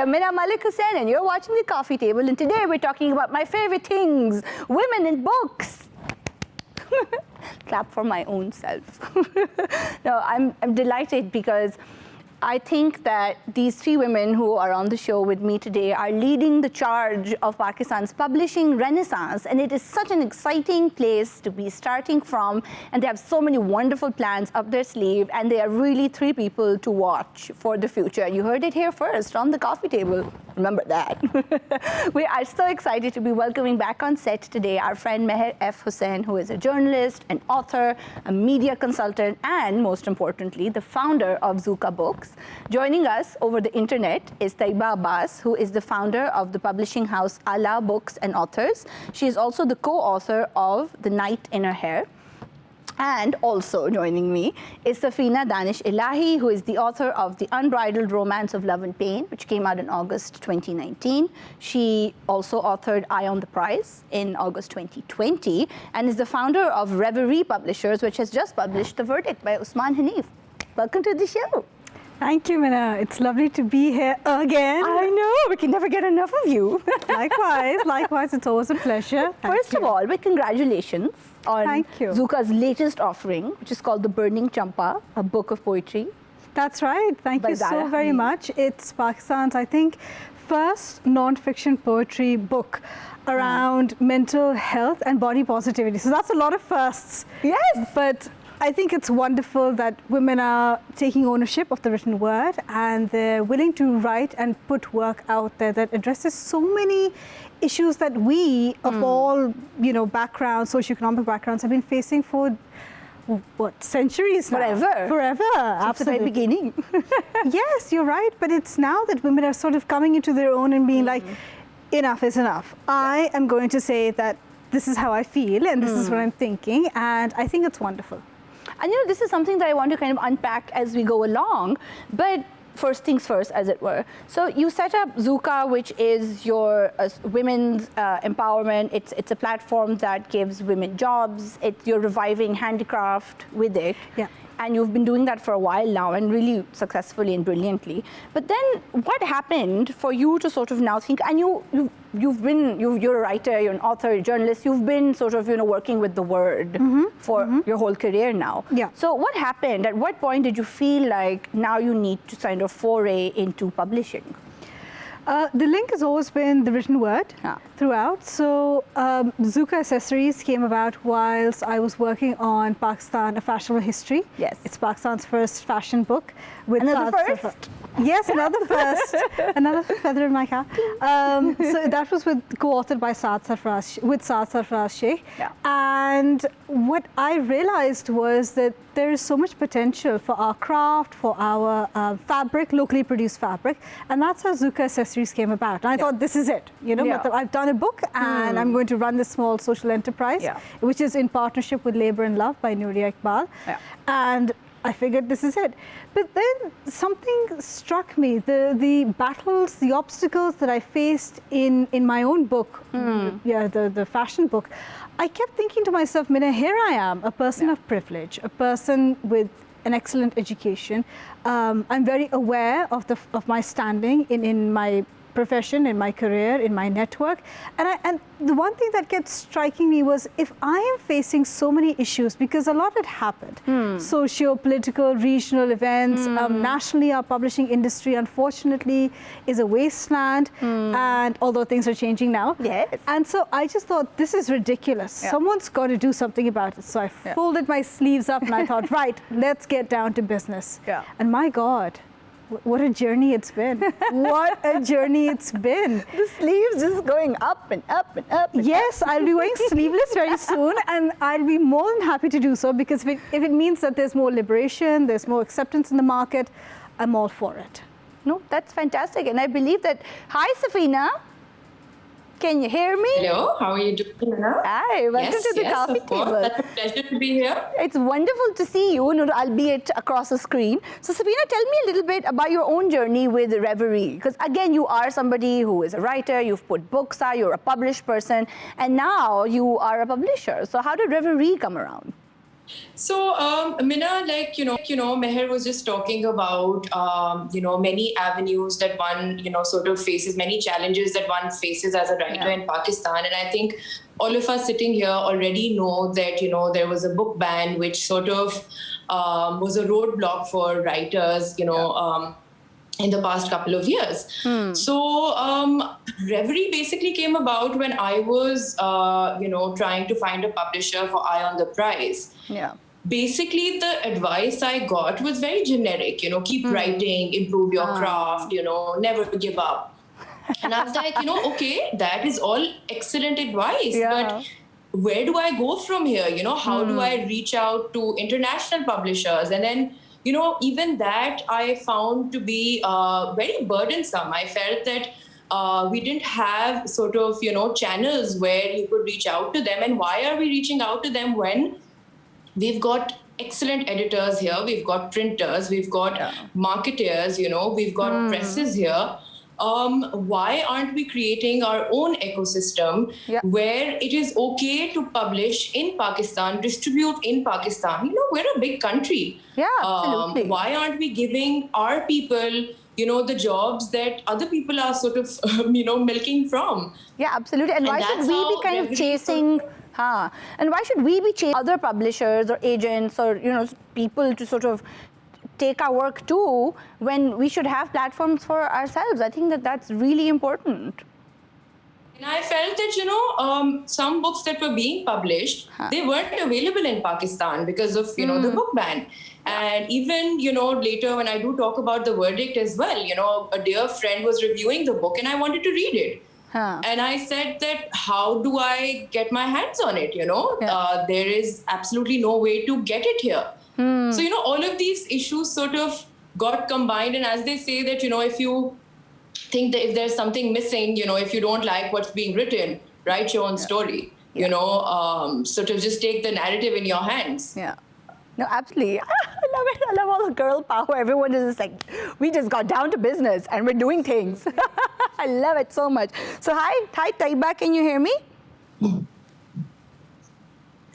I'm Mina Malik Hussain, and you're watching The Coffee Table, and today we're talking about my favorite things, women in books. Clap for my own self. No, I'm delighted because I think that these three women who are on the show with me today are leading the charge of Pakistan's publishing renaissance, and it is such an exciting place to be starting from, and they have so many wonderful plans up their sleeve, and they are really three people to watch for the future. You heard it here first on The Coffee Table. Remember that. We are so excited to be welcoming back on set today our friend Meher F. Hussain, who is a journalist, an author, a media consultant, and most importantly, the founder of Zuka Books. Joining us over the internet is Taiba Abbas, who is the founder of the publishing house Ala Books and Authors. She is also the co-author of The Night in Her Hair. And also joining me is Safina Danish Elahi, who is the author of The Unbridled Romance of Love and Pain, which came out in August 2019. She also authored Eye on the Prize in August 2020, and is the founder of Reverie Publishers, which has just published The Verdict by Usman Hanif. Welcome to the show. Thank you, Mina. It's lovely to be here again. I know, we can never get enough of you. Likewise, it's always a pleasure. First of all, congratulations on Thank you. Zuka's latest offering, which is called The Burning Champa, a book of poetry. That's right. Thank you so very much. It's Pakistan's, I think, first non-fiction poetry book around mental health and body positivity. So that's a lot of firsts. Yes. But I think it's wonderful that women are taking ownership of the written word, and they're willing to write and put work out there that addresses so many issues that we of all backgrounds, socioeconomic backgrounds, have been facing for what, centuries now? Forever. Since the very beginning. Yes, you're right, but it's now that women are sort of coming into their own and being like, enough is enough. I am going to say that this is how I feel and this is what I'm thinking, and I think it's wonderful. And this is something that I want to kind of unpack as we go along, but first things first, as it were. So you set up Zuka, which is your women's empowerment. It's a platform that gives women jobs. You're reviving handicraft with it. Yeah. And you've been doing that for a while now, and really successfully and brilliantly. But then what happened for you to sort of now think, and you're a writer, you're an author, a journalist, you've been sort of, working with the word for your whole career now. Yeah. So what happened? At what point did you feel like now you need to kind of foray into publishing? The link has always been the written word throughout. So Zuka Accessories came about whilst I was working on Pakistan, A Fashionable History. Yes. It's Pakistan's first fashion book. With Another first? Yes, another first. Another feather in my cap. So that was co-authored by Saad Sarfaraz Sheikh. Yeah. And what I realized was that there is so much potential for our craft, for our fabric, locally produced fabric, and that's how Zuka Accessories came about. And I thought, this is it. I've done a book, and I'm going to run this small social enterprise, which is in partnership with Labour and Love by Nuria Iqbal. Yeah. And I figured this is it. But then something struck me, the battles, the obstacles that I faced in my own book, the fashion book. I kept thinking to myself, Mina, here I am, a person of privilege, a person with an excellent education. I'm very aware of my standing in my profession, in my career, in my network. And the one thing that kept striking me was, if I am facing so many issues, because a lot had happened, socio-political, regional events, nationally our publishing industry unfortunately is a wasteland, and although things are changing now. Yes. And so I just thought, this is ridiculous. Yeah. Someone's got to do something about it. So I folded my sleeves up and I thought, right, let's get down to business. Yeah. And my God, what a journey it's been. What a journey it's been. The sleeves just going up and up and up. And yes, up. I'll be wearing sleeveless very soon, and I'll be more than happy to do so, because if it means that there's more liberation, there's more acceptance in the market, I'm all for it. No, that's fantastic. And I believe that, hi, Safina. Can you hear me? Hello, how are you doing, Mina? Hi, welcome to the Coffee Table. That's a pleasure to be here. It's wonderful to see you, albeit across a screen. So, Safina, tell me a little bit about your own journey with Reverie. Because again, you are somebody who is a writer, you've put books out, you're a published person, and now you are a publisher. So how did Reverie come around? So, Mina, Meher was just talking about, many avenues that one, sort of faces, many challenges that one faces as a writer in Pakistan. And I think all of us sitting here already know that, there was a book ban, which sort of was a roadblock for writers, in the past couple of years. So Reverie basically came about when I was, trying to find a publisher for Eye on the Prize. Yeah. Basically, the advice I got was very generic, keep writing, improve your craft, never give up. And I was like, okay, that is all excellent advice, but where do I go from here? How do I reach out to international publishers? And then, even that I found to be very burdensome. I felt that we didn't have sort of, channels where you could reach out to them. And why are we reaching out to them when we've got excellent editors here, we've got printers, we've got marketers, we've got presses here. Why aren't we creating our own ecosystem where it is okay to publish in Pakistan, distribute in Pakistan? We're a big country. Yeah, absolutely. Why aren't we giving our people, the jobs that other people are sort of, milking from? Yeah, absolutely. And why should we be kind of chasing... And why should we be chasing other publishers or agents or, people to sort of take our work too, when we should have platforms for ourselves? I think that that's really important. And I felt that, some books that were being published, they weren't available in Pakistan because of, the book ban. And even, later when I do talk about the verdict as well, a dear friend was reviewing the book and I wanted to read it. And I said that, how do I get my hands on it? There is absolutely no way to get it here. So, all of these issues sort of got combined. And as they say that, if you think that if there's something missing, if you don't like what's being written, write your own story, sort of just take the narrative in your hands. Yeah. No, absolutely. I love it. I love all the girl power. Everyone is just like, we just got down to business and we're doing things. I love it so much. So hi, Taiba, can you hear me?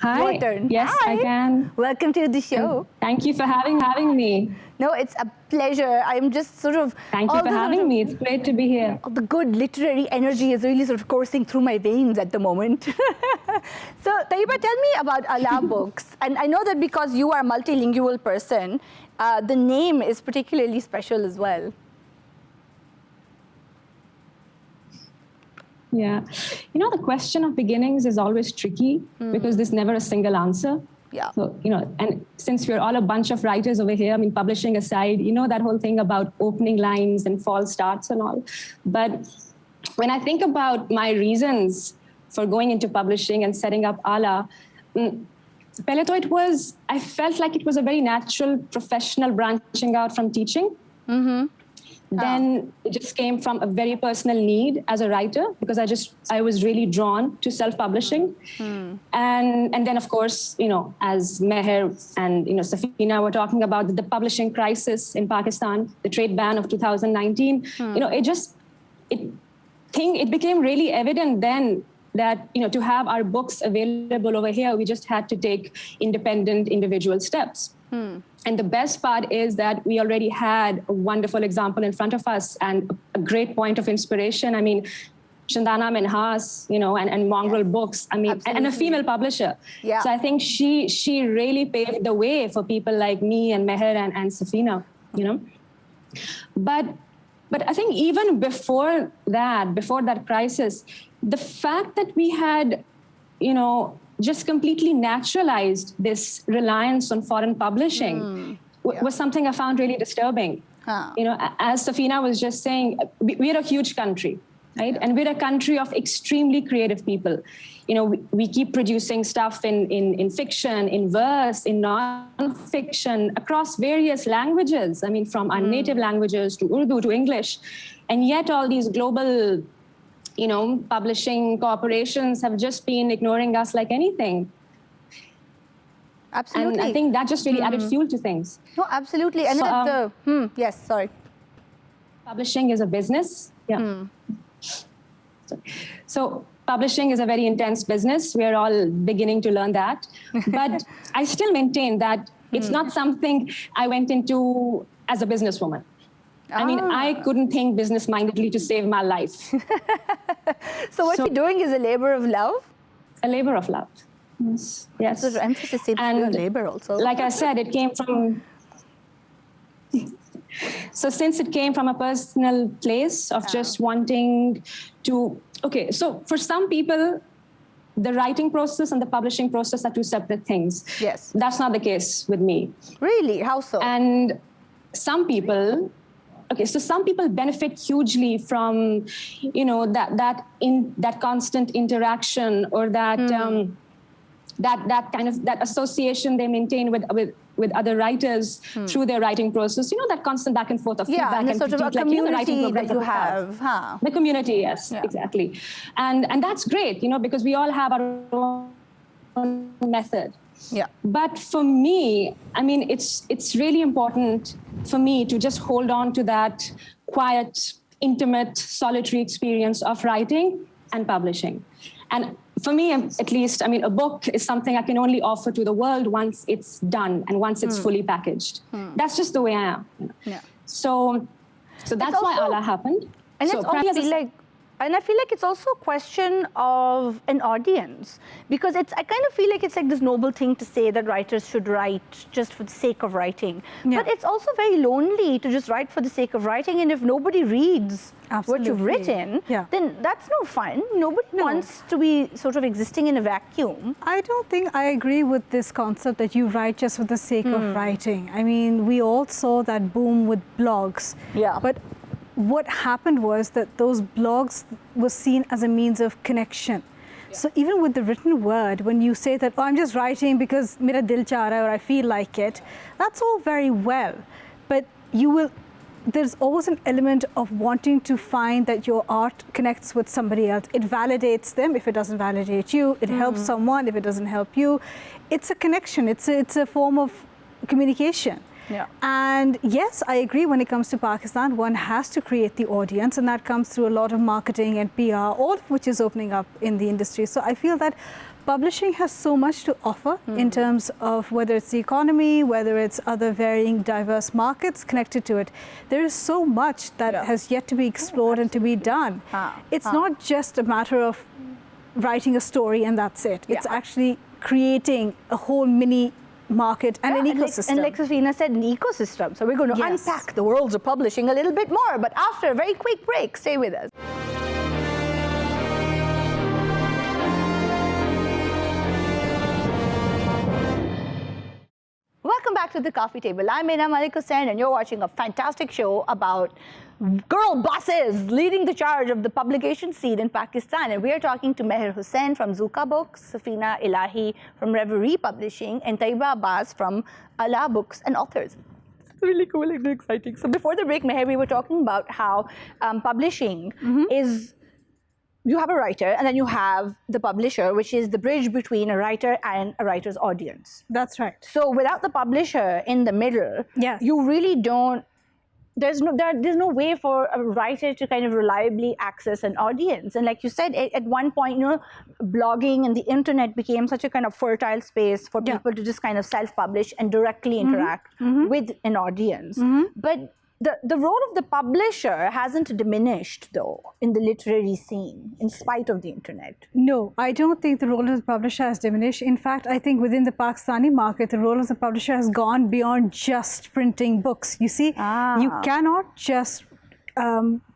Hi. Your turn. Yes, Hi. I can. Welcome to the show. Thank you for having me. No, it's a pleasure. I'm just sort of... Thank you for having me. It's great to be here. The good literary energy is really sort of coursing through my veins at the moment. So, Taiba, tell me about Ala Books. And I know that because you are a multilingual person, the name is particularly special as well. Yeah. The question of beginnings is always tricky because there's never a single answer. Yeah. So, and since we're all a bunch of writers over here, publishing aside, that whole thing about opening lines and false starts and all. But when I think about my reasons for going into publishing and setting up Ala, pehle to I felt like it was a very natural professional branching out from teaching. Then it just came from a very personal need as a writer because I was really drawn to self-publishing. And then, of course, as Meher and, Safina were talking about the publishing crisis in Pakistan, the trade ban of 2019, it became really evident then that, to have our books available over here, we just had to take independent individual steps. And the best part is that we already had a wonderful example in front of us and a great point of inspiration. Chandana Minhas, and Mongrel Books, and a female publisher. Yeah. So I think she really paved the way for people like me and Meher and Safina, But I think even before that crisis, the fact that we had, just completely naturalized this reliance on foreign publishing was something I found really disturbing. As Safina was just saying, we're a huge country, right? And we're a country of extremely creative people. We keep producing stuff in fiction, in verse, in non-fiction, across various languages. From our native languages to Urdu to English. And yet all these global publishing corporations have just been ignoring us like anything. Absolutely. And I think that just really added fuel to things. No, absolutely. And yes, sorry. Publishing is a business. Yeah. So publishing is a very intense business. We are all beginning to learn that. But I still maintain that it's not something I went into as a businesswoman. I mean, I couldn't think business-mindedly to save my life. So what you're doing is a labor of love? A labor of love. Yes. So the emphasis seems to be on labor also. Like I said, it came from... So since it came from a personal place of just wanting to... Okay, so for some people, the writing process and the publishing process are two separate things. Yes. That's not the case with me. Really? How so? And some people... Okay, so some people benefit hugely from, you know, that constant interaction or that that association they maintain with other writers through their writing process. You know, that constant back and forth of feedback and and sort of a critique, like, you know, the writing community program that you have. Huh? The community, yes, exactly, and that's great, you know, because we all have our own method. Yeah. But for me, I mean, it's really important for me to just hold on to that quiet, intimate, solitary experience of writing and publishing. And for me, at least, I mean, a book is something I can only offer to the world once it's done and once it's fully packaged. That's just the way I am. You know? Yeah. So that's why Allah happened. And so I feel like it's also a question of an audience, because I kind of feel like it's like this noble thing to say that writers should write just for the sake of writing. But it's also very lonely to just write for the sake of writing, and if nobody reads what you've written, then that's no fun. Nobody wants to be sort of existing in a vacuum. I don't think I agree with this concept that you write just for the sake of writing. I mean, we all saw that boom with blogs. Yeah. But what happened was that those blogs were seen as a means of connection. So even with the written word, when you say that, oh, I'm just writing because mera dil cha raha or I feel like it, that's all very well. But there's always an element of wanting to find that your art connects with somebody else. It validates them if it doesn't validate you. It helps someone if it doesn't help you. It's a connection. It's a form of communication. Yeah. And yes, I agree, when it comes to Pakistan, one has to create the audience, and that comes through a lot of marketing and PR, all of which is opening up in the industry. So I feel that publishing has so much to offer in terms of whether it's the economy, whether it's other varying diverse markets connected to it. There is so much that has yet to be explored and to be done. It's not just a matter of writing a story and that's it. It's actually creating a whole mini market and an ecosystem. And like Safina said, an ecosystem. So we're going to unpack the worlds of publishing a little bit more, but after a very quick break. Stay with us. Welcome back to the coffee table. I'm Meena Malik Hussain, and you're watching a fantastic show about girl bosses leading the charge of the publication scene in Pakistan. And we are talking to Meher Hussain from Zuka Books, Safina Ilahi from Reverie Publishing, and Taiba Abbas from Allah Books and Authors. It's really cool and exciting. So before the break, Meher, we were talking about how publishing is, you have a writer and then you have the publisher, which is the bridge between a writer and a writer's audience. That's right. So without the publisher in the middle, you really don't, there's no way for a writer to kind of reliably access an audience. And like you said, at one point, you know, blogging and the internet became such a kind of fertile space for people to just kind of self-publish and directly interact with an audience. But the role of the publisher hasn't diminished, though, in the literary scene, in spite of the internet. No, I don't think the role of the publisher has diminished. In fact, I think within the Pakistani market, the role of the publisher has gone beyond just printing books. You see, you cannot just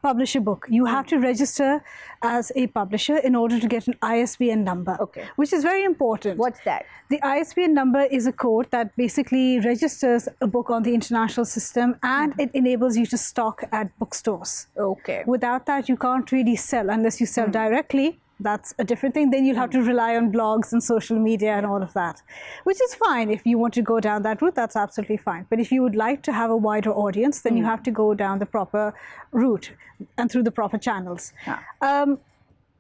publish a book. You have to register as a publisher in order to get an ISBN number, which is very important. What's that? The ISBN number is a code that basically registers a book on the international system, and it enables you to stock at bookstores. Without that, you can't really sell unless you sell directly. That's a different thing. Then you'll have to rely on blogs and social media and all of that, which is fine. If you want to go down that route, that's absolutely fine. But if you would like to have a wider audience, then you have to go down the proper route and through the proper channels.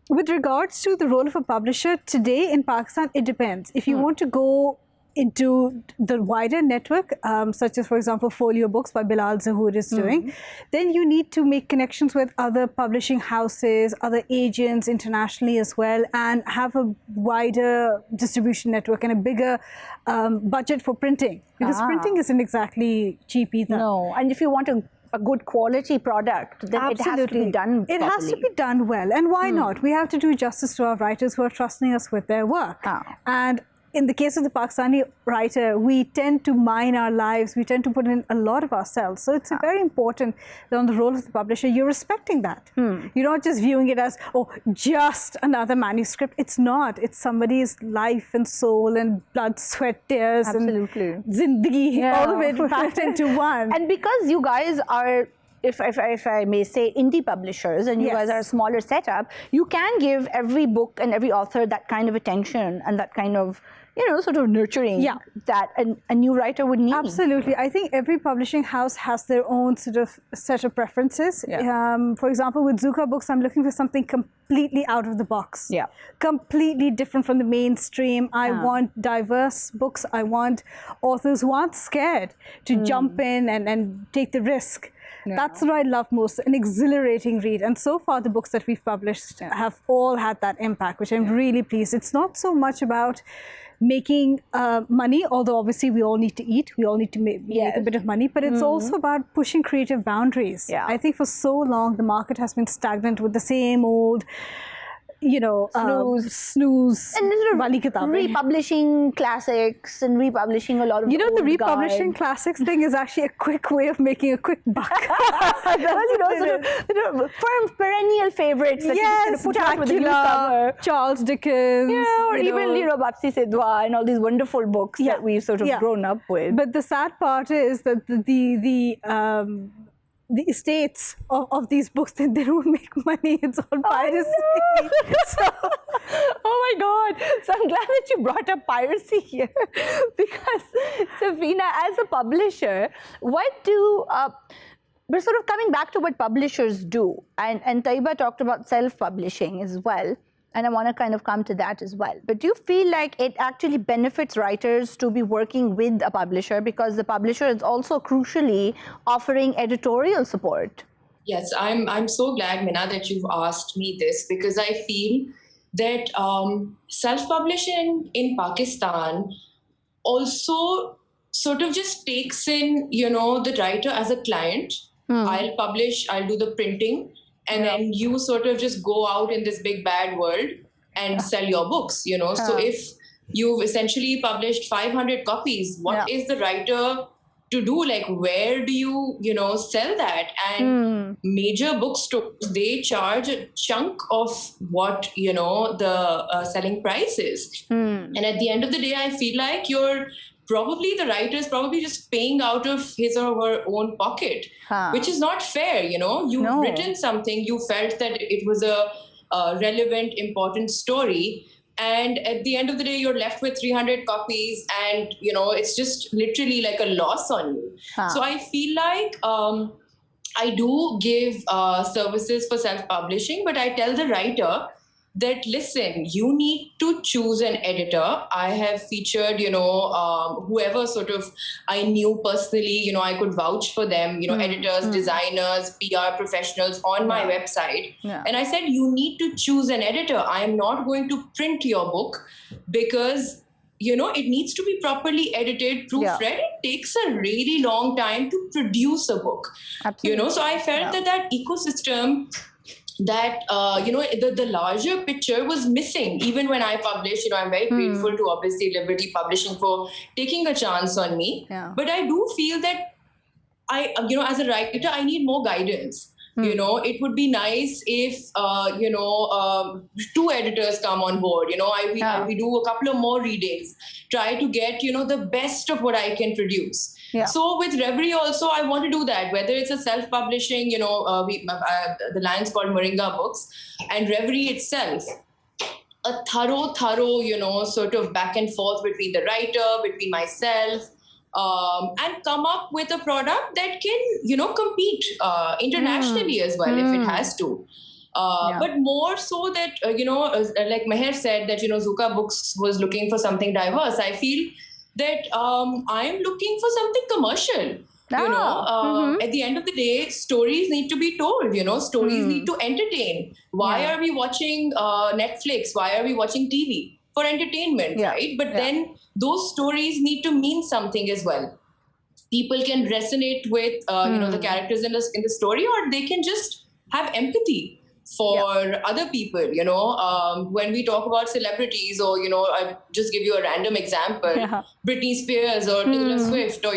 With regards to the role of a publisher, today in Pakistan, it depends. If you want to go into the wider network, such as, for example, Folio Books by Bilal Zahoor is doing, then you need to make connections with other publishing houses, other agents internationally as well, and have a wider distribution network and a bigger budget for printing. Because printing isn't exactly cheap either. No, and if you want a good quality product, then it has to be done It has to properly. be done well. And why not? We have to do justice to our writers who are trusting us with their work. And in the case of the Pakistani writer, we tend to mine our lives. We tend to put in a lot of ourselves. So it's very important that on the role of the publisher, you're respecting that. You're not just viewing it as, oh, just another manuscript. It's not. It's somebody's life and soul and blood, sweat, tears, Absolutely. and zindagi, all of it packed into one. And because you guys are, if I may say, indie publishers, and you guys are a smaller setup, you can give every book and every author that kind of attention and that kind of, sort of nurturing that a new writer would need. Absolutely. I think every publishing house has their own sort of set of preferences. For example, with Zuka Books, I'm looking for something completely out of the box. Completely different from the mainstream. I want diverse books. I want authors who aren't scared to jump in and take the risk. That's what I love most, an exhilarating read. And so far, the books that we've published have all had that impact, which I'm really pleased. It's not so much about making money, although obviously we all need to eat, we all need to make a bit of money, but it's also about pushing creative boundaries. I think for so long, the market has been stagnant with the same old, snooze, and sort of wali kitabein. republishing classics and republishing a lot of the old republishing guard. classics thing is actually a quick way of making a quick buck. Firm perennial favorites that you just put out with a new cover. Charles Dickens. Or even, Bapsi Sidhwa and all these wonderful books that we've sort of grown up with. But the sad part is that the estates of these books, they don't make money. It's all piracy. Oh my God. So I'm glad that you brought up piracy here. Because, Safina, as a publisher, we're sort of coming back to what publishers do. And Taiba talked about self-publishing as well. And I want to kind of come to that as well. But do you feel like it actually benefits writers to be working with a publisher, because the publisher is also crucially offering editorial support? Yes, I'm so glad, Mina, that you've asked me this, because I feel that self-publishing in Pakistan also sort of just takes in, the writer as a client. I'll publish, I'll do the printing, and then you sort of just go out in this big bad world and sell your books, So if you've essentially published 500 copies, what is the writer to do? Like, where do you, sell that? And major bookstores, they charge a chunk of what, the selling price is. And at the end of the day, I feel like the writer is probably just paying out of his or her own pocket, which is not fair. You've written something, you felt that it was a relevant, important story. And at the end of the day, you're left with 300 copies and, it's just literally like a loss on you. So I feel like I do give services for self-publishing, but I tell the writer that, listen, you need to choose an editor. I have featured, whoever sort of I knew personally, I could vouch for them, editors, designers, PR professionals on my website. And I said, you need to choose an editor. I am not going to print your book because, it needs to be properly edited, proofread. It takes a really long time to produce a book. Absolutely. So I felt that ecosystem, that the larger picture was missing. Even when I published, I'm very grateful to obviously Liberty Publishing for taking a chance on me. But I do feel that I, as a writer, I need more guidance. It would be nice if, two editors come on board. We do a couple of more readings, try to get, the best of what I can produce. So with Reverie also, I want to do that, whether it's a self-publishing, the line's called Moringa Books, and Reverie itself, a thorough, sort of back and forth between the writer, between myself, and come up with a product that can, compete internationally as well, if it has to. But more so that, like Meher said, that, Zuka Books was looking for something diverse. I feel that I am looking for something commercial. At the end of the day, stories need to be told. Stories need to entertain. Why are we watching Netflix? Why are we watching TV? For entertainment, right? But then those stories need to mean something as well. People can resonate with the characters in the story, or they can just have empathy for other people. When we talk about celebrities, or I just give you a random example, Britney Spears or Taylor Swift, or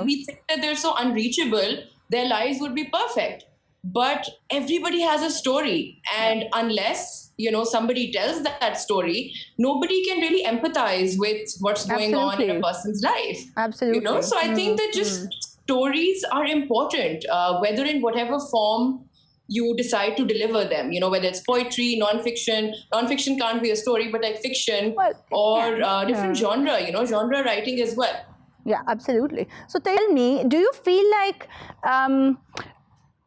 we think that they're so unreachable, their lives would be perfect, but everybody has a story, and unless somebody tells that story, nobody can really empathize with what's going on in a person's life. Absolutely. So I think that just stories are important, whether in whatever form you decide to deliver them, whether it's poetry, non-fiction. Non-fiction can't be a story, but like fiction or different genre, genre writing as well. Yeah, absolutely. So tell me, do you feel like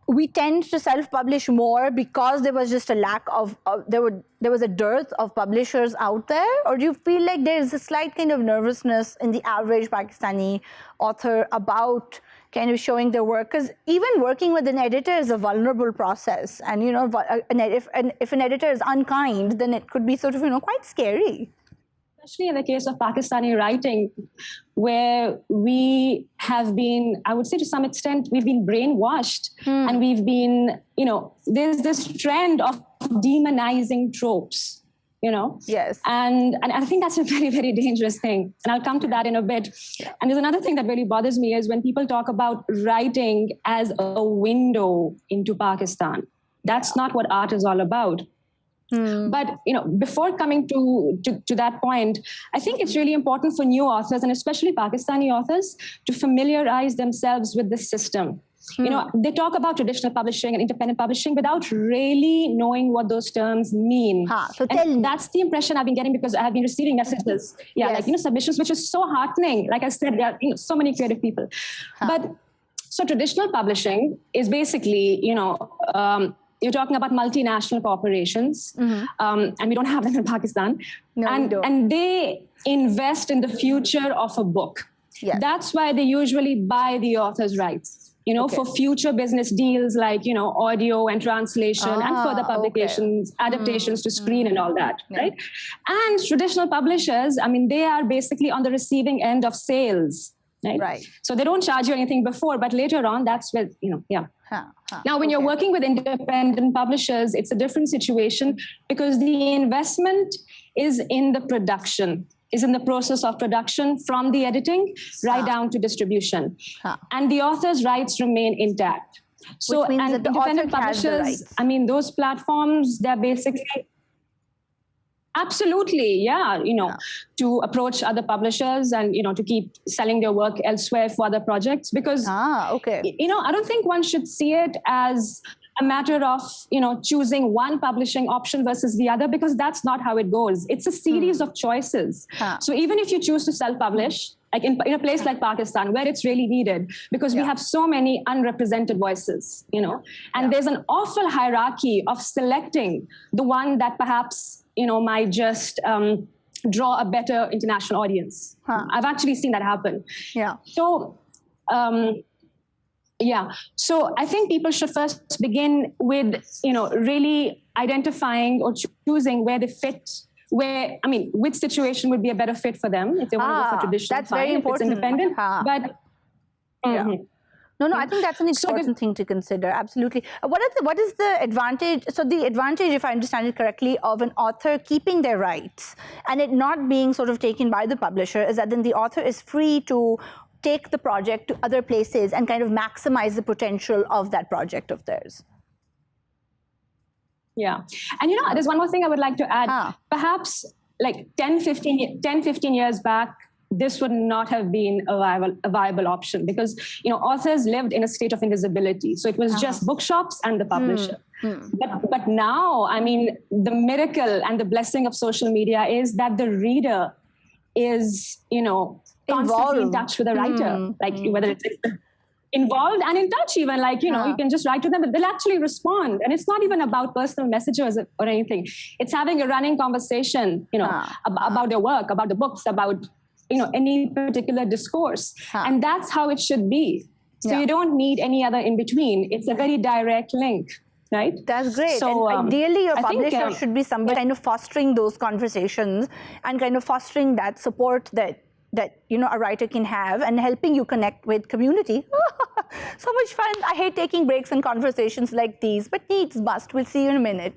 we tend to self-publish more because there was just a lack of, there was a dearth of publishers out there? Or do you feel like there is a slight kind of nervousness in the average Pakistani author about kind of showing their work? Because even working with an editor is a vulnerable process. And, if an editor is unkind, then it could be sort of, quite scary. Especially in the case of Pakistani writing, where we have been, I would say to some extent, we've been brainwashed, and we've been, there's this trend of demonizing tropes, Yes. And I think that's a very, very dangerous thing. And I'll come to that in a bit. And there's another thing that really bothers me is when people talk about writing as a window into Pakistan. That's not what art is all about. But before coming to that point, I think it's really important for new authors, and especially Pakistani authors, to familiarize themselves with the system. They talk about traditional publishing and independent publishing without really knowing what those terms mean. So that's the impression I've been getting, because I have been receiving messages, submissions, which is so heartening. Like I said, there are so many creative people. But so traditional publishing is basically, you're talking about multinational corporations, and we don't have them in Pakistan. No, and they invest in the future of a book. Yes. That's why they usually buy the author's rights, for future business deals like, audio and translation and further publications, adaptations to screen and all that, right? And traditional publishers, they are basically on the receiving end of sales. Right. So they don't charge you anything before, but later on, that's where, Now, when you're working with independent publishers, it's a different situation, because the investment is in the production, is in the process of production, from the editing right down to distribution. And the author's rights remain intact. So, which means and that the independent author has the publishers, rights. Those platforms, they're basically... Absolutely, to approach other publishers and, to keep selling their work elsewhere for other projects. Because, I don't think one should see it as a matter of, choosing one publishing option versus the other, because that's not how it goes. It's a series of choices. So even if you choose to self-publish, like in a place like Pakistan, where it's really needed, because we have so many unrepresented voices, and there's an awful hierarchy of selecting the one that perhaps, might just draw a better international audience. I've actually seen that happen. Yeah. So, So I think people should first begin with, really identifying or choosing where they fit, which situation would be a better fit for them if they want to go for traditional. That's very important. If it's independent. But No, I think that's an important thing to consider. Absolutely. What is the advantage? So the advantage, if I understand it correctly, of an author keeping their rights and it not being sort of taken by the publisher is that then the author is free to take the project to other places and kind of maximize the potential of that project of theirs. Yeah. And, there's one more thing I would like to add. Perhaps like 10, 15 years back, this would not have been a viable option, because, authors lived in a state of invisibility. So it was just bookshops and the publisher. But now, the miracle and the blessing of social media is that the reader is, constantly in touch with the writer, like whether it's involved and in touch even, like, you can just write to them, but they'll actually respond. And it's not even about personal messages or anything. It's having a running conversation, about their work, about the books, about any particular discourse. And that's how it should be. So you don't need any other in between. It's a very direct link. Right? That's great. So, and ideally, your I think, publisher should be somebody kind of fostering those conversations and kind of fostering that support that a writer can have and helping you connect with community. So much fun. I hate taking breaks in conversations like these, but needs must. We'll see you in a minute.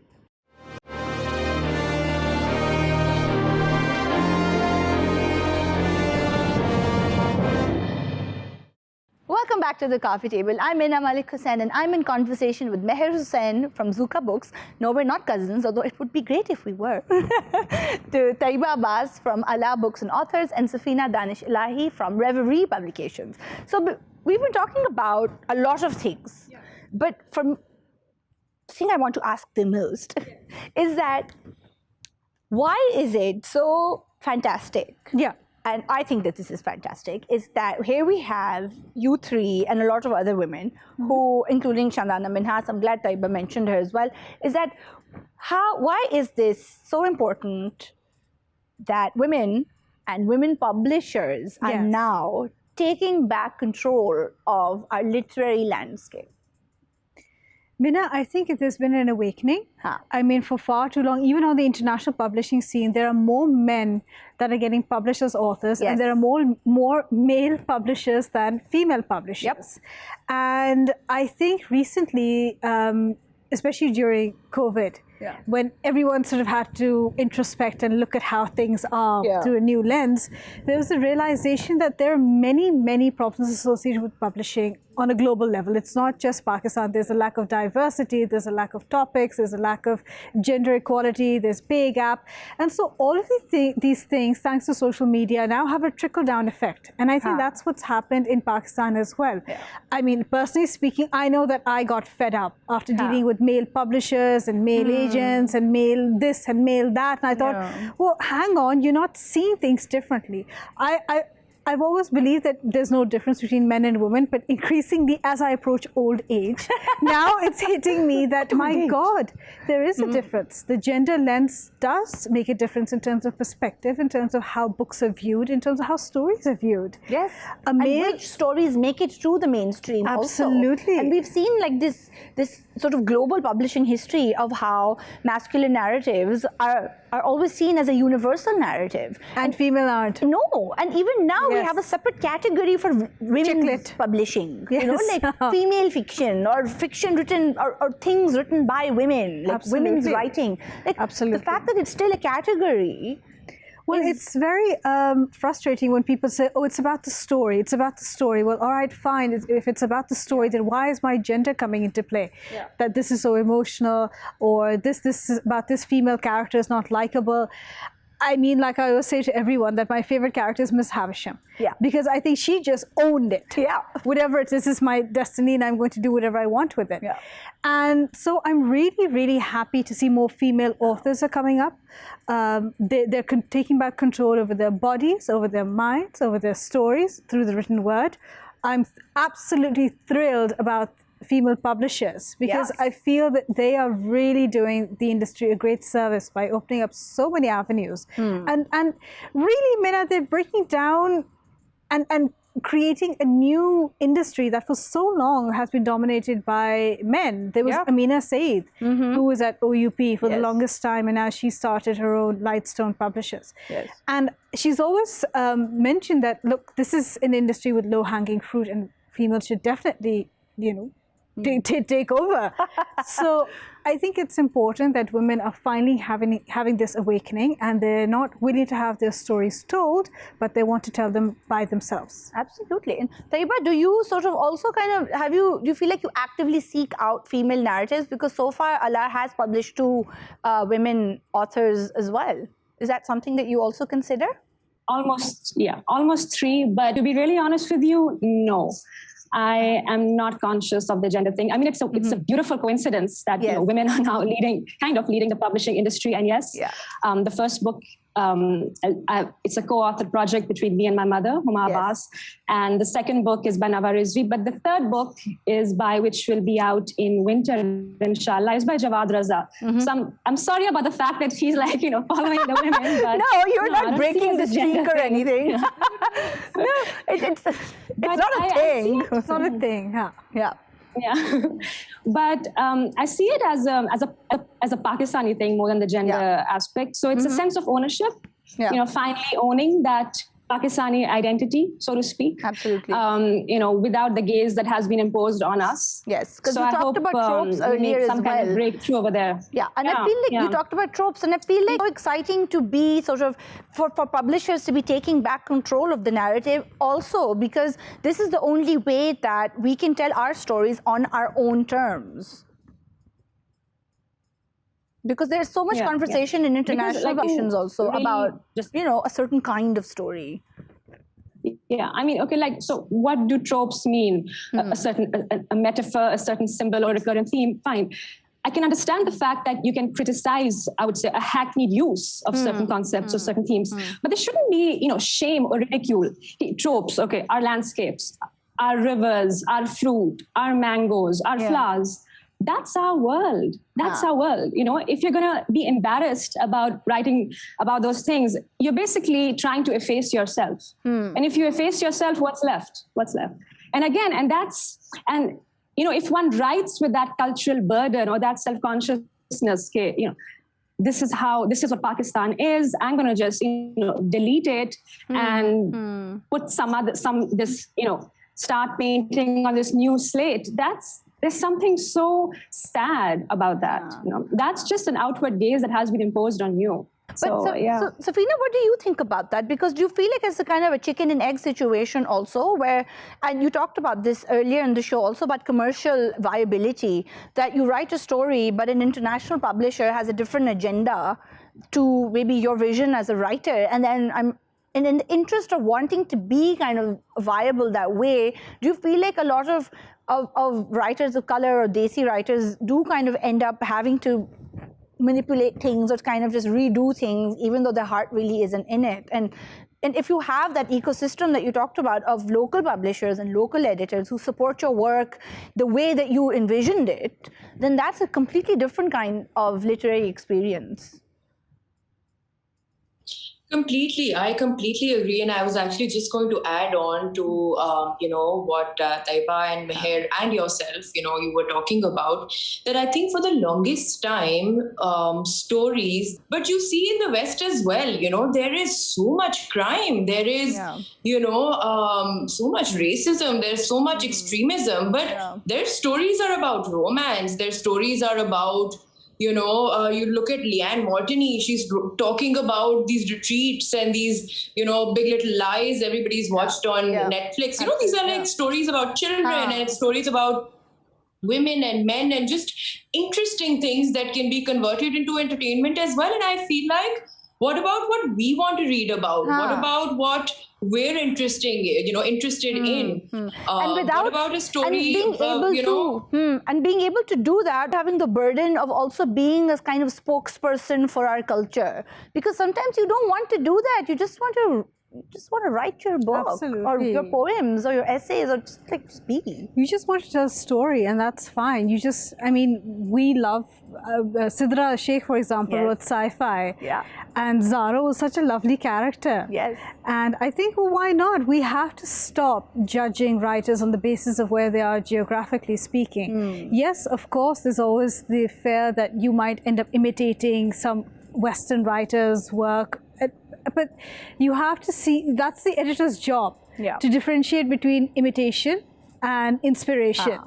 Welcome back to the coffee table. I'm Mina Malik Hussain and I'm in conversation with Meher Hussain from Zuka Books. No, we're not cousins, although it would be great if we were. To Taiba Abbas from Ala Books and Authors and Safina Danish Ilahi from Reverie Publications. So we've been talking about a lot of things, but the thing I want to ask the most is that why is it so fantastic? Yeah. And I think that this is fantastic, is that here we have you three and a lot of other women who, including Shandana Minhas, I'm glad Taiba mentioned her as well, is that why is this so important that women and women publishers are now taking back control of our literary landscape? Mina, I think there's been an awakening. I mean, for far too long, even on the international publishing scene, there are more men that are getting published as authors, and there are more male publishers than female publishers. And I think recently, especially during COVID, when everyone sort of had to introspect and look at how things are through a new lens, there was a realization that there are many, many problems associated with publishing on a global level. It's not just Pakistan. There's a lack of diversity, there's a lack of topics, there's a lack of gender equality, there's pay gap. And so all of these things, thanks to social media, now have a trickle-down effect. And I think that's what's happened in Pakistan as well. I mean, personally speaking, I know that I got fed up after dealing with male publishers and male agents and male this and male that. And I thought, well, hang on, you're not seeing things differently. I've always believed that there's no difference between men and women, but increasingly as I approach old age, now it's hitting me that, my God, there is a difference. The gender lens does make a difference in terms of perspective, in terms of how books are viewed, in terms of how stories are viewed. Yes, and which stories make it to the mainstream Absolutely. Also. And we've seen like this sort of global publishing history of how masculine narratives are always seen as a universal narrative. And female aren't. No, and even now we have a separate category for women's publishing. Yes. You know, like female fiction or fiction written or things written by women, like women's writing. Like the fact that it's still a category. Well, it's very frustrating when people say, oh, it's about the story. It's about the story. Well, all right, fine. If it's about the story, then why is my gender coming into play? That this is so emotional, or this is about this female character is not likable. I mean, like I always say to everyone, that my favorite character is Miss Havisham. Because I think she just owned it. Whatever it is my destiny, and I'm going to do whatever I want with it. And so I'm really, really happy to see more female authors are coming up. They're taking back control over their bodies, over their minds, over their stories through the written word. I'm absolutely thrilled about female publishers, because I feel that they are really doing the industry a great service by opening up so many avenues. And really, Mina, they're breaking down and creating a new industry that for so long has been dominated by men. There was Amina Saeed, who was at OUP for the longest time, and now she started her own Lightstone Publishers. And she's always mentioned that, look, this is an industry with low-hanging fruit, and females should definitely, take over. So I think it's important that women are finally having this awakening, and they're not willing to have their stories told, but they want to tell them by themselves. Absolutely. And Taiba, do you sort of also do you feel like you actively seek out female narratives? Because so far Ala has published 2 women authors as well. Is that something that you also consider? Almost 3. But to be really honest with you, no. I am not conscious of the gender thing. I mean, it's a beautiful coincidence that women are now leading the publishing industry. And the first book it's a co-authored project between me and my mother, Huma Abbas. And the second book is by Nawa Rizvi. But the third book which will be out in winter, inshallah, is by Jawad Raza. So I'm sorry about the fact that she's like, following the women. But no, you're not breaking the streak or anything. No, it's not a thing. It's not a thing, huh? Yeah. Yeah, but I see it as a Pakistani thing more than the gender aspect. So it's a sense of ownership. Yeah. Finally owning that Pakistani identity, so to speak. Absolutely. Without the gaze that has been imposed on us. Yes, because so you talked about tropes earlier as well. Some kind of breakthrough over there. Yeah, and I feel like you talked about tropes, and I feel like it's so exciting to be sort of, for publishers to be taking back control of the narrative also, because this is the only way that we can tell our stories on our own terms. Because there's so much conversation in international relations also really about just, a certain kind of story. Yeah, I mean, okay, so what do tropes mean? A certain a metaphor, a certain symbol or recurrent theme, fine. I can understand the fact that you can criticize, I would say, a hackneyed use of certain concepts or certain themes, but there shouldn't be, shame or ridicule. Tropes, okay, our landscapes, our rivers, our fruit, our mangoes, our flowers. That's our world. That's our world. If you're going to be embarrassed about writing about those things, you're basically trying to efface yourself. And if you efface yourself, what's left? And again, if one writes with that cultural burden or that self-consciousness, this is what Pakistan is. I'm going to just, delete it and put start painting on this new slate. There's something so sad about that. That's just an outward gaze that has been imposed on you. So, Safina, what do you think about that? Because do you feel like it's a kind of a chicken and egg situation also, where, and you talked about this earlier in the show also about commercial viability, that you write a story, but an international publisher has a different agenda to maybe your vision as a writer, and then in the interest of wanting to be kind of viable that way, do you feel like a lot of writers of color or Desi writers do kind of end up having to manipulate things or kind of just redo things, even though their heart really isn't in it? And if you have that ecosystem that you talked about of local publishers and local editors who support your work the way that you envisioned it, then that's a completely different kind of literary experience. Completely. I completely agree. And I was actually just going to add on to, what Taiba and Meher and yourself, you were talking about, that I think for the longest time, stories, but you see in the West as well, there is so much crime. There is, so much racism. There's so much extremism, but their stories are about romance. Their stories are about, you look at Leanne Mortony, she's talking about these retreats and these, Big Little Lies everybody's watched on Netflix. These are like stories about children and stories about women and men and just interesting things that can be converted into entertainment as well. And I feel like, what about what we want to read about? What about what we're interested in? And without, what about a story? And being able to do that, having the burden of also being a kind of spokesperson for our culture, because sometimes you don't want to do that. You just want to write your book or your poems or your essays or just be. You just want to tell a story, and that's fine. We love Sidra Sheikh, for example, wrote sci-fi. Yeah. And Zara was such a lovely character. Yes. And I think, why not? We have to stop judging writers on the basis of where they are geographically speaking. Yes, of course, there's always the fear that you might end up imitating some Western writers' work. But you have to see, that's the editor's job, to differentiate between imitation and inspiration.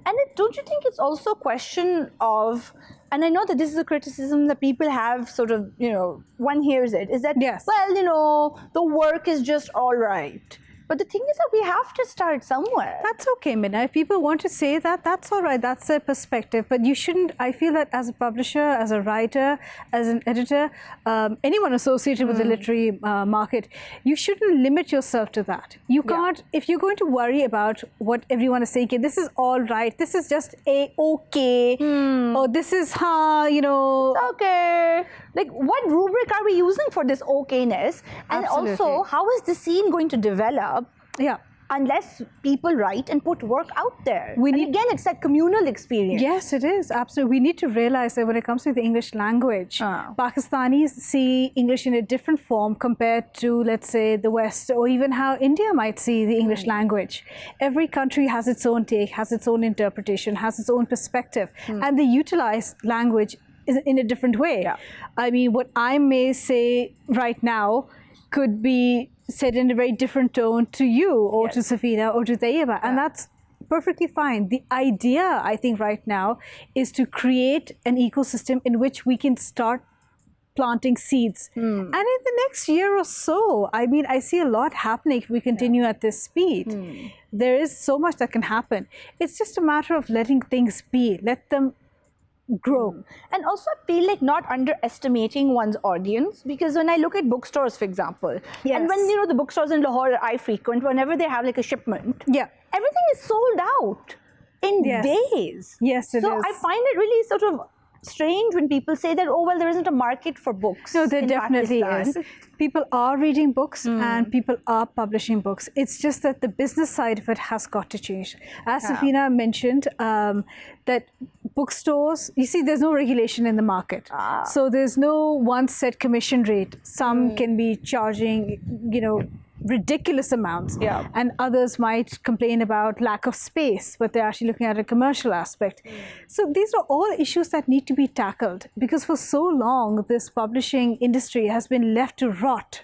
And don't you think it's also a question of, and I know that this is a criticism that people have sort of, one hears it, is that, the work is just all right. But the thing is that we have to start somewhere. That's okay, Minna. If people want to say that, that's all right. That's their perspective. But you shouldn't, I feel that as a publisher, as a writer, as an editor, anyone associated with the literary market, you shouldn't limit yourself to that. You can't, if you're going to worry about what everyone is saying, okay, this is all right, this is just okay, or this is, It's okay. like what rubric are we using for this okayness? And Absolutely. also, how is the scene going to develop Yeah. unless people write and put work out there? We And need- again, it's that communal experience. Yes, it is. Absolutely. We need to realize that when it comes to the English language, Pakistanis see English in a different form compared to, let's say, the West, or even how India might see the English language. Every country has its own take, has its own interpretation, has its own perspective, and they utilize language in a different way. I mean, what I may say right now could be said in a very different tone to you or to Safina or to Tayyiba, and that's perfectly fine. The idea, I think, right now is to create an ecosystem in which we can start planting seeds. And in the next year or so, I mean, I see a lot happening if we continue at this speed. There is so much that can happen. It's just a matter of letting things be, let them grow. And also, I feel like not underestimating one's audience, because when I look at bookstores, for example, and when, you know, the bookstores in Lahore I frequent, whenever they have like a shipment, everything is sold out in days. Yes, it so is. I find it really sort of strange when people say that, oh, well, there isn't a market for books. No, there in definitely Pakistan. is. People are reading books and people are publishing books. It's just that the business side of it has got to change. As Safina mentioned, that bookstores, you see, there's no regulation in the market. So there's no one set commission rate. Some can be charging, you know, ridiculous amounts, and others might complain about lack of space, but they're actually looking at a commercial aspect. So these are all issues that need to be tackled, because for so long this publishing industry has been left to rot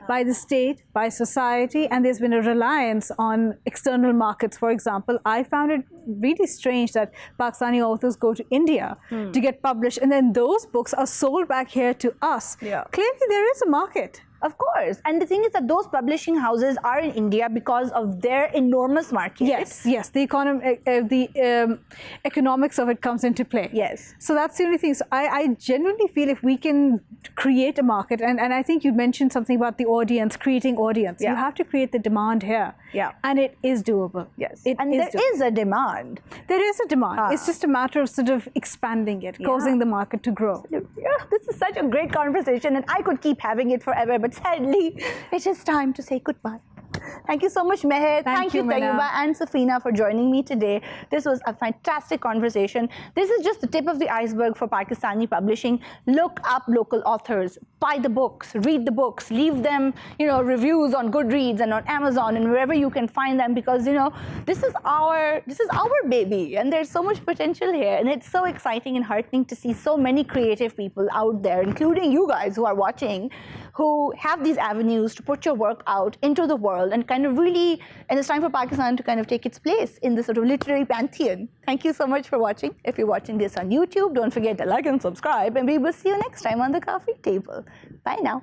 by the state, by society, and there's been a reliance on external markets. For example, I found it really strange that Pakistani authors go to India to get published, and then those books are sold back here to us. Clearly there is a market. Of course. And the thing is that those publishing houses are in India because of their enormous market. Yes, the economics of it comes into play. Yes. So that's the only thing. So I genuinely feel if we can create a market, and I think you mentioned something about the audience, creating audience. You have to create the demand here. And it is doable. Yes. It and is there doable. is a demand. There is a demand. It's just a matter of sort of expanding it, causing the market to grow. Yeah, this is such a great conversation, and I could keep having it forever, but sadly, it is time to say goodbye. Thank you so much, Meher. Thank you, Mina. Tayyiba and Safina, for joining me today. This was a fantastic conversation. This is just the tip of the iceberg for Pakistani publishing. Look up local authors, buy the books, read the books, leave them, you know, reviews on Goodreads and on Amazon and wherever you can find them, because, you know, this is our baby, and there's so much potential here, and it's so exciting and heartening to see so many creative people out there, including you guys who are watching, who have these avenues to put your work out into the world and kind of really, and it's time for Pakistan to kind of take its place in this sort of literary pantheon. Thank you so much for watching. If you're watching this on YouTube, don't forget to like and subscribe, and we will see you next time on The Coffee Table. Bye now.